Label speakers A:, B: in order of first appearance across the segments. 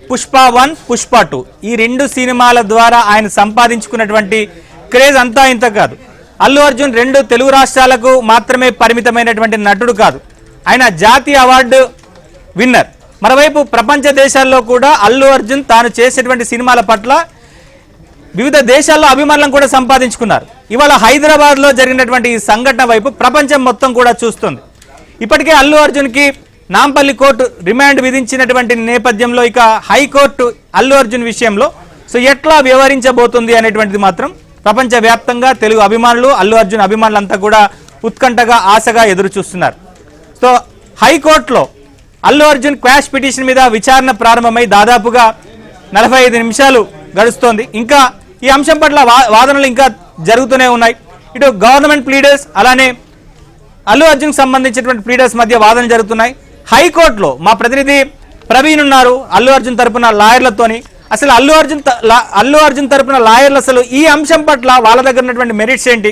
A: పుష్ప 1, పుష్ప 2 ఈ 2 సినిమాల ద్వారా ఆయన సంపాదించుకున్నటువంటి క్రేజ్ అంతా ఇంత కాదు. అల్లు అర్జున్ 2 తెలుగు రాష్ట్రాలకు మాత్రమే పరిమితమైనటువంటి నటుడు కాదు, ఆయన జాతీయ అవార్డు విన్నర్. మరోవైపు ప్రపంచ దేశాల్లో కూడా అల్లు అర్జున్ తాను చేసేటువంటి సినిమాల పట్ల వివిధ దేశాల్లో అభిమానులను కూడా సంపాదించుకున్నారు. ఇవాళ హైదరాబాద్లో జరిగినటువంటి ఈ సంఘటన వైపు ప్రపంచం మొత్తం కూడా చూస్తుంది. ఇప్పటికే అల్లు అర్జున్కి నాంపల్లి కోర్టు రిమాండ్ విధించినటువంటి నేపథ్యంలో ఇక హైకోర్టు అల్లు అర్జున్ విషయంలో ఎట్లా వ్యవహరించబోతుంది అనేటువంటిది మాత్రం ప్రపంచవ్యాప్తంగా తెలుగు అభిమానులు, అల్లు అర్జున్ అభిమానులంతా కూడా ఉత్కంఠగా ఆశగా ఎదురు చూస్తున్నారు. సో హైకోర్టులో అల్లు అర్జున్ క్వాష్ పిటిషన్ మీద విచారణ ప్రారంభమై దాదాపుగా 45 నిమిషాలు గడుస్తోంది. ఇంకా ఈ అంశం పట్ల వాదనలు ఇంకా జరుగుతూనే ఉన్నాయి. ఇటు గవర్నమెంట్ ప్లీడర్స్ అలానే అల్లు అర్జున్ సంబంధించినటువంటి ప్లీడర్స్ మధ్య వాదనలు జరుగుతున్నాయి. హైకోర్టులో మా ప్రతినిధి ప్రవీణ్ ఉన్నారు అల్లు అర్జున్ తరపున లాయర్లతోని. అసలు అల్లు అర్జున్ తరపున లాయర్లు అసలు ఈ అంశం పట్ల వాళ్ళ దగ్గర ఉన్నటువంటి మెరిట్స్ ఏంటి,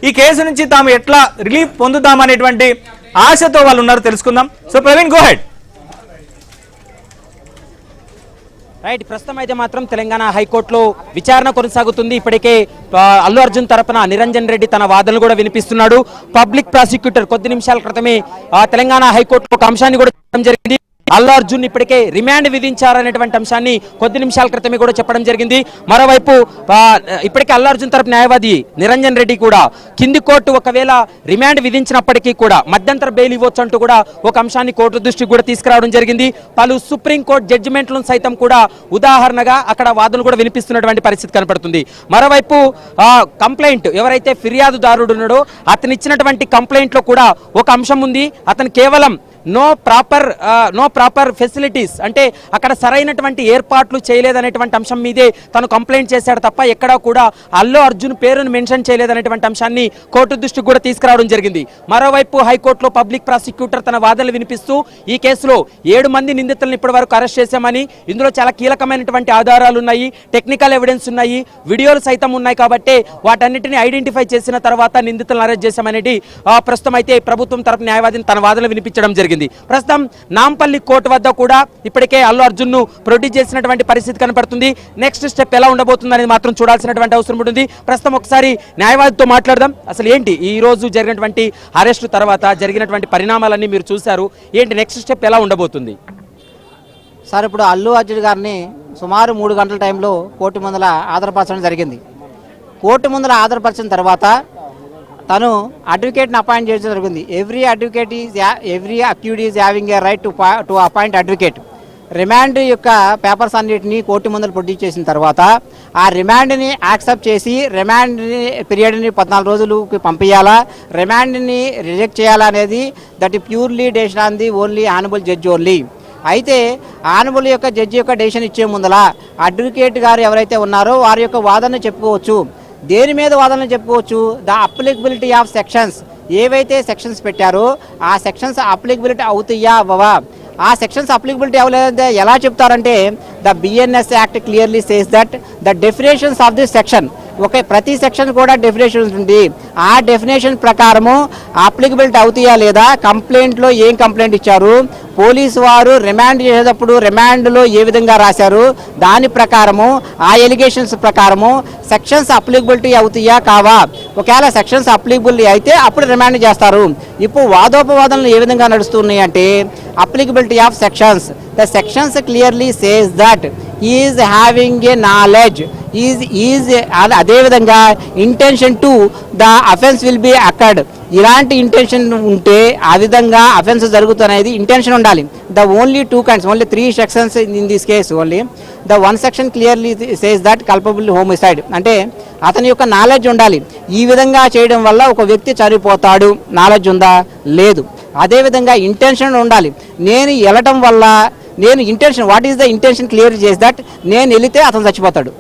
A: ఈ కేసు నుంచి తాము ఎట్లా రిలీఫ్ పొందుతామనేటువంటి ఆశతో వాళ్ళు ఉన్నారు, తెలుసుకుందాం. So Praveen, go head.
B: Right, ప్రస్తుతం అయితే మాత్రం తెలంగాణ హైకోర్టులో విచారణ కొనసాగుతుంది. ఇప్పటికే అల్లు అర్జున్ తరపున నిరంజన్ రెడ్డి తన వాదనలు కూడా వినిపిస్తున్నాడు. పబ్లిక్ ప్రాసిక్యూటర్ కొద్ది నిమిషాల క్రితమే తెలంగాణ హైకోర్టులో ఒక అంశాన్ని కూడా చెప్పడం జరిగింది. అల్లు అర్జున్ ఇప్పటికే రిమాండ్ విధించారనేటువంటి అంశాన్ని కొద్ది నిమిషాల క్రితమే కూడా చెప్పడం జరిగింది. మరోవైపు ఇప్పటికే అల్లు అర్జున్ తరపు న్యాయవాది నిరంజన్ రెడ్డి కూడా కింది కోర్టు ఒకవేళ రిమాండ్ విధించినప్పటికీ కూడా మధ్యంతర బెయిల్ ఇవ్వచ్చు అంటూ కూడా ఒక అంశాన్ని కోర్టు దృష్టికి కూడా తీసుకురావడం జరిగింది. పలు సుప్రీంకోర్టు జడ్జిమెంట్లను సైతం కూడా ఉదాహరణగా అక్కడ వాదనలు కూడా వినిపిస్తున్నటువంటి పరిస్థితి కనపడుతుంది. మరోవైపు కంప్లైంట్ ఎవరైతే ఫిర్యాదుదారుడు ఉన్నాడో అతను ఇచ్చినటువంటి కంప్లైంట్లో కూడా ఒక అంశం ఉంది. అతను కేవలం నో ప్రాపర్ ఫెసిలిటీస్ అంటే అక్కడ సరైనటువంటి ఏర్పాట్లు చేయలేదనేటువంటి అంశం మీదే తను కంప్లైంట్ చేశాడు తప్ప ఎక్కడా కూడా అల్లు అర్జున్ పేరును మెన్షన్ చేయలేదనేటువంటి అంశాన్ని కోర్టు దృష్టికి కూడా తీసుకురావడం జరిగింది. మరోవైపు హైకోర్టులో పబ్లిక్ ప్రాసిక్యూటర్ తన వాదనలు వినిపిస్తూ ఈ కేసులో 7 మంది నిందితులను ఇప్పటి వరకు అరెస్ట్ చేశామని, ఇందులో చాలా కీలకమైనటువంటి ఆధారాలు ఉన్నాయి, టెక్నికల్ ఎవిడెన్స్ ఉన్నాయి, వీడియోలు సైతం ఉన్నాయి, కాబట్టి వాటన్నిటిని ఐడెంటిఫై చేసిన తర్వాత నిందితులను అరెస్ట్ చేశామనేది ప్రస్తుతం అయితే ప్రభుత్వం తరపు న్యాయవాదిని తన వాదనలు వినిపించడం జరిగింది. ప్రస్తుతం నాంపల్లి కోర్టు వద్ద కూడా ఇప్పటికే అల్లు అర్జున్ ను ప్రొడ్యూస్ చేసినటువంటి పరిస్థితి కనపడుతుంది. నెక్స్ట్ స్టెప్ ఎలా ఉండబోతుంది అనేది మాత్రం చూడాల్సినటువంటి అవసరం ఉంటుంది. ప్రస్తుతం ఒకసారి న్యాయవాదితో మాట్లాడదాం. అసలు ఏంటి ఈ రోజు జరిగినటువంటి అరెస్టు తర్వాత జరిగినటువంటి పరిణామాలన్నీ మీరు చూశారు, ఏంటి నెక్స్ట్ స్టెప్ ఎలా ఉండబోతుంది?
C: సార్, ఇప్పుడు అల్లు అర్జున్ గారిని సుమారు 3 గంటల టైంలో కోర్టు ముందల హాజరుపరచడం జరిగింది. కోర్టు ముందల హాజరుపరిచిన తర్వాత తను అడ్వకేట్ని అపాయింట్ చేయడం జరిగింది. Every accused is having A right to appoint advocate. Remand యొక్క పేపర్స్ అన్నిటినీ కోర్టు ముందర ప్రొడ్యూస్ చేసిన తర్వాత ఆ రిమాండ్ని యాక్సెప్ట్ చేసి రిమాండ్ పీరియడ్ని 14 రోజులకి పంపించాలా, రిమాండ్ని రిజెక్ట్ చేయాలా అనేది that purely decision on the only honourable judge only. అయితే ఆనరబుల్ యొక్క జడ్జి యొక్క డెసిషన్ ఇచ్చే ముందల అడ్వకేట్ గారు ఎవరైతే ఉన్నారో వారి యొక్క వాదన చెప్పుకోవచ్చు. దేని మీద వాదన చెప్పుకోవచ్చు? The applicability of sections. ఏవైతే సెక్షన్స్ పెట్టారో ఆ సెక్షన్స్ అప్లికబిలిటీ అవుతాయా అవ్వవా? ఆ సెక్షన్స్ అప్లికబిలిటీ అవ్వలేదంటే ఎలా చెప్తారంటే the BNS act clearly says that the definitions of this section, ప్రతి సెక్షన్ కూడా డెఫినేషన్స్ ఉంది. ఆ డెఫినేషన్ ప్రకారము అప్లికబిలిటీ అవుతాయా లేదా, కంప్లైంట్లో ఏం కంప్లైంట్ ఇచ్చారు, పోలీసు వారు రిమాండ్ చేసేటప్పుడు రిమాండ్లో ఏ విధంగా రాశారు, దాని ప్రకారము ఆ ఎలిగేషన్స్ ప్రకారము సెక్షన్స్ అప్లికబిలిటీ అవుతాయా కావా. ఒకవేళ సెక్షన్స్ అప్లికబిలిటీ అయితే అప్పుడు రిమాండ్ చేస్తారు. ఇప్పుడు వాదోపవాదనలు ఏ విధంగా నడుస్తున్నాయి అంటే applicability of sections. The sections clearly says that is having a knowledge is అదేవిధంగా intention to the offence will be accord. ఇలాంటి ఇంటెన్షన్ ఉంటే ఆ విధంగా అఫెన్స్ జరుగుతున్నది ఇంటెన్షన్ ఉండాలి. The only 2 kinds, only 3 sections in this case. Only the 1 section clearly says that culpable homicide. అంటే అతని యొక్క నాలెడ్జ్ ఉండాలి. ఈ విధంగా చేయడం వల్ల ఒక వ్యక్తి చనిపోతాడు, నాలెడ్జ్ ఉందా? లేదు. అదేవిధంగా ఇంటెన్షన్ ఉండాలి. నేను వెళ్ళటం వల్ల నేను intention, what is the intention clear చేసి దట్ నేను వెళితే అతను చచ్చిపోతాడు.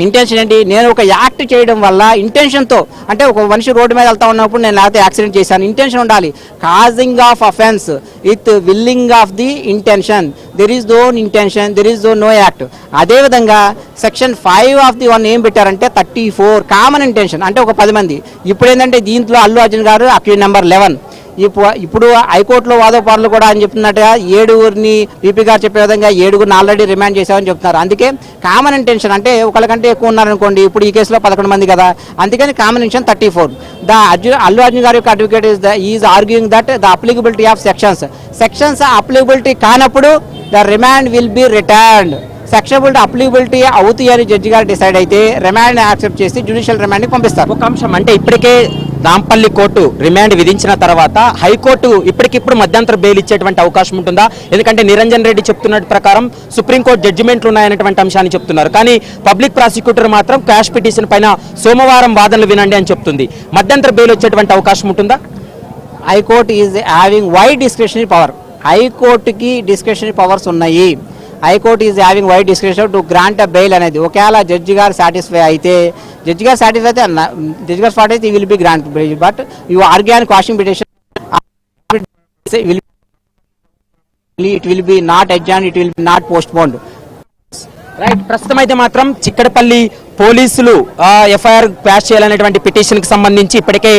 C: ఇంటెన్షన్ ఏంటి? నేను ఒక యాక్ట్ చేయడం వల్ల ఇంటెన్షన్తో, అంటే ఒక మనిషి రోడ్డు మీద వెళ్తా ఉన్నప్పుడు నేను లేకపోతే యాక్సిడెంట్ చేశాను, ఇంటెన్షన్ ఉండాలి. Causing of offence with willing of the intention, there is no intention, there is no act. అదేవిధంగా సెక్షన్ 5 ఆఫ్ ది 1 ఏం పెట్టారంటే 34 కామన్ ఇంటెన్షన్, అంటే ఒక 10 మంది. ఇప్పుడు ఏంటంటే దీంట్లో అల్లు అర్జున్ గారు అక్యూజ్ నెంబర్ 11. ఇప్పుడు హైకోర్టులో వాదోపారులు కూడా అని చెప్తున్నట్టుగా 7గురిని పీపీ గారు చెప్పే విధంగా 7గురిని ఆల్రెడీ రిమాండ్ చేశామని చెప్తున్నారు. అందుకే కామన్ ఇంటెన్షన్ అంటే ఒకళ్ళకంటే ఎక్కువ ఉన్నారనుకోండి, ఇప్పుడు ఈ కేసులో 11 మంది కదా, అందుకని కామన్ ఇంటెన్షన్ 34. అల్లు అర్జున్ గారి యొక్క advocate is arguing that the applicability of sections applicability కానప్పుడు the remand will be returned. Sectionability applicability అవుతాయి అని జడ్జి గారు డిసైడ్ అయితే రిమాండ్ యాక్సెప్ట్ చేసి జ్యుడిషియల్ రిమాండ్కి పంపిస్తారు.
B: ఒక అంశం అంటే ఇప్పటికే నాంపల్లి కోర్టు రిమాండ్ విధించిన తర్వాత హైకోర్టు ఇప్పటికిప్పుడు మధ్యంతర బెయిల్ ఇచ్చేటువంటి అవకాశం ఉంటుందా? ఎందుకంటే నిరంజన్ రెడ్డి చెప్తున్న ప్రకారం సుప్రీంకోర్టు జడ్జిమెంట్లు ఉన్నాయనేటువంటి అంశాన్ని చెప్తున్నారు. కానీ పబ్లిక్ ప్రాసిక్యూటర్ మాత్రం క్వాష్ పిటిషన్ పైన సోమవారం వాదనలు వినండి అని చెప్తుంది. మధ్యంతర బెయిల్ వచ్చేటువంటి అవకాశం ఉంటుందా?
C: High court is having wide discretionary power. హైకోర్టుకి డిస్క్రిషనరీ పవర్స్ ఉన్నాయి. High court is having wide discretion to grant a bail అనేది. ఒకవేళ జడ్జి గారు సాటిస్ఫై అయితే జడ్జి గారు satisfy will be grant bail. But you argue and quashing petition it will be not adjourned, it will be not postponed.
B: Right, ప్రస్తుతం అయితే మాత్రం చిక్కడపల్లి పోలీసులు FIR ప్యాష్ చేయాలనేటువంటి పిటిషన్ కి సంబంధించి ఇప్పటికే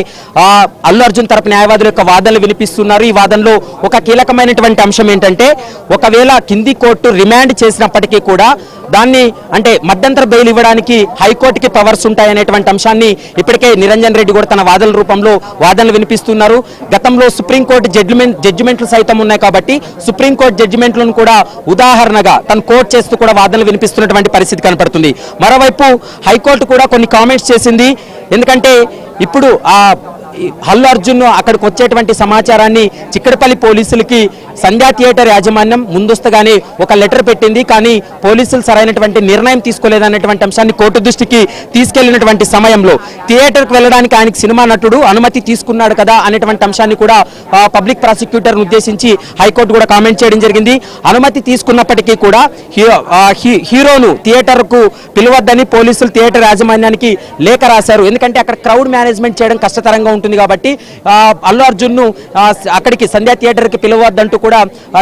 B: అల్లు అర్జున్ తరపు న్యాయవాదుల యొక్క వాదనలు వినిపిస్తున్నారు. ఈ వాదనలో ఒక కీలకమైనటువంటి అంశం ఏంటంటే, ఒకవేళ కింది కోర్టు రిమాండ్ చేసినప్పటికీ కూడా దాన్ని అంటే మధ్యంతర బెయిల్ ఇవ్వడానికి హైకోర్టుకి పవర్స్ ఉంటాయనేటువంటి అంశాన్ని ఇప్పటికే నిరంజన్ రెడ్డి కూడా తన వాదనల రూపంలో వాదనలు వినిపిస్తున్నారు. గతంలో సుప్రీంకోర్టు జడ్జిమెంట్లు సైతం ఉన్నాయి కాబట్టి సుప్రీంకోర్టు జడ్జిమెంట్లను కూడా ఉదాహరణగా తను కోర్టు చేస్తూ కూడా వాదనలు వినిపిస్తున్నటువంటి పరిస్థితి కనపడుతుంది. మరోవైపు హైకోర్టు కూడా కొన్ని కామెంట్స్ చేసింది. ఎందుకంటే ఇప్పుడు అల్లు అర్జున్ అక్కడికి వచ్చేటువంటి సమాచారాన్ని చిక్కడపల్లి పోలీసులకి సంధ్యా థియేటర్ యాజమాన్యం ముందస్తుగానే ఒక లెటర్ పెట్టింది. కానీ పోలీసులు సరైనటువంటి నిర్ణయం తీసుకోలేదన్నటువంటి అంశాన్ని కోర్టు దృష్టికి తీసుకెళ్లినటువంటి సమయంలో థియేటర్కి వెళ్ళడానికి ఆయనకి సినిమా నటుడు అనుమతి తీసుకున్నాడు కదా అనేటువంటి అంశాన్ని కూడా పబ్లిక్ ప్రాసిక్యూటర్ ఉద్దేశించి హైకోర్టు కూడా కామెంట్ చేయడం జరిగింది. అనుమతి తీసుకున్నప్పటికీ కూడా హీరోను థియేటర్కు పిలవద్దని పోలీసులు థియేటర్ యాజమాన్యానికి లేఖ రాశారు. ఎందుకంటే అక్కడ క్రౌడ్ మేనేజ్మెంట్ చేయడం కష్టతరంగా ఉంటుంది కాబట్టి అల్లు అర్జున్ ను అక్కడికి సంధ్యా థియేటర్ కి పిలవద్దంటూ కూడా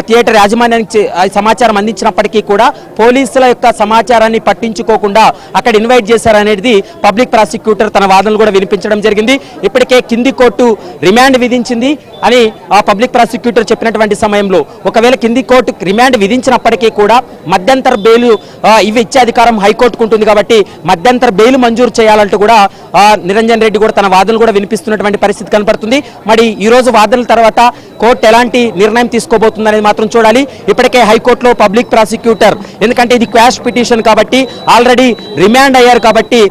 B: థియేటర్ యాజమాన్యానికి సమాచారం అందించినప్పటికీ కూడా పోలీసుల యొక్క సమాచారాన్ని పట్టించుకోకుండా అక్కడ ఇన్వైట్ చేశారనేది పబ్లిక్ ప్రాసిక్యూటర్ తన వాదనలు కూడా వినిపించడం జరిగింది. ఇప్పటికే కింది కోర్టు రిమాండ్ విధించింది అని పబ్లిక్ ప్రాసిక్యూటర్ చెప్పినటువంటి సమయంలో ఒకవేళ కింది కోర్టు రిమాండ్ విధించినప్పటికీ కూడా మధ్యంతర బెయిల్ ఇవి ఇచ్చే అధికారం హైకోర్టుకు ఉంటుంది కాబట్టి మధ్యంతర బెయిల్ మంజూరు చేయాలంటూ కూడా నిరంజన్ రెడ్డి కూడా తన వాదనలు కూడా వినిపిస్తున్నటువంటి పరిస్థితి కనపడుతుంది. మరి ఈ రోజు వాదనల తర్వాత కోర్టు ఎలాంటి నిర్ణయం తీసుకోబోతుంది అనేది మాత్రం చూడాలి. ఇప్పటికే హైకోర్టులో పబ్లిక్ ప్రాసిక్యూటర్ ఎందుకంటే ఇది క్వాష్ పిటిషన్ కాబట్టి ఆల్రెడీ రిమాండ్ అయ్యారు కాబట్టి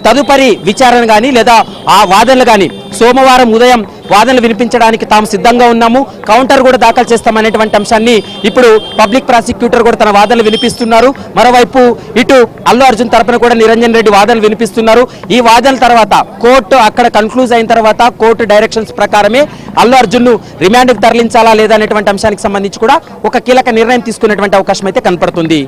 B: తదుపరి విచారణ కానీ లేదా ఆ వాదనలు కానీ సోమవారం ఉదయం వాదనలు వినిపించడానికి తాము సిద్ధంగా ఉన్నాము, కౌంటర్ కూడా దాఖలు చేస్తామనేటువంటి అంశాన్ని ఇప్పుడు పబ్లిక్ ప్రాసిక్యూటర్ కూడా తన వాదనలు వినిపిస్తున్నారు. మరోవైపు ఇటు అల్లు అర్జున్ తరపున కూడా నిరంజన్ రెడ్డి వాదనలు వినిపిస్తున్నారు. ఈ వాదనల తర్వాత కోర్టు అక్కడ కన్క్లూజ్ అయిన తర్వాత కోర్టు డైరెక్షన్స్ ప్రకారమే అల్లు అర్జున్ ను రిమాండ్కి తరలించాలా లేదా అనేటువంటి అంశానికి సంబంధించి కూడా ఒక కీలక నిర్ణయం తీసుకునేటువంటి అవకాశం అయితే కనపడుతుంది.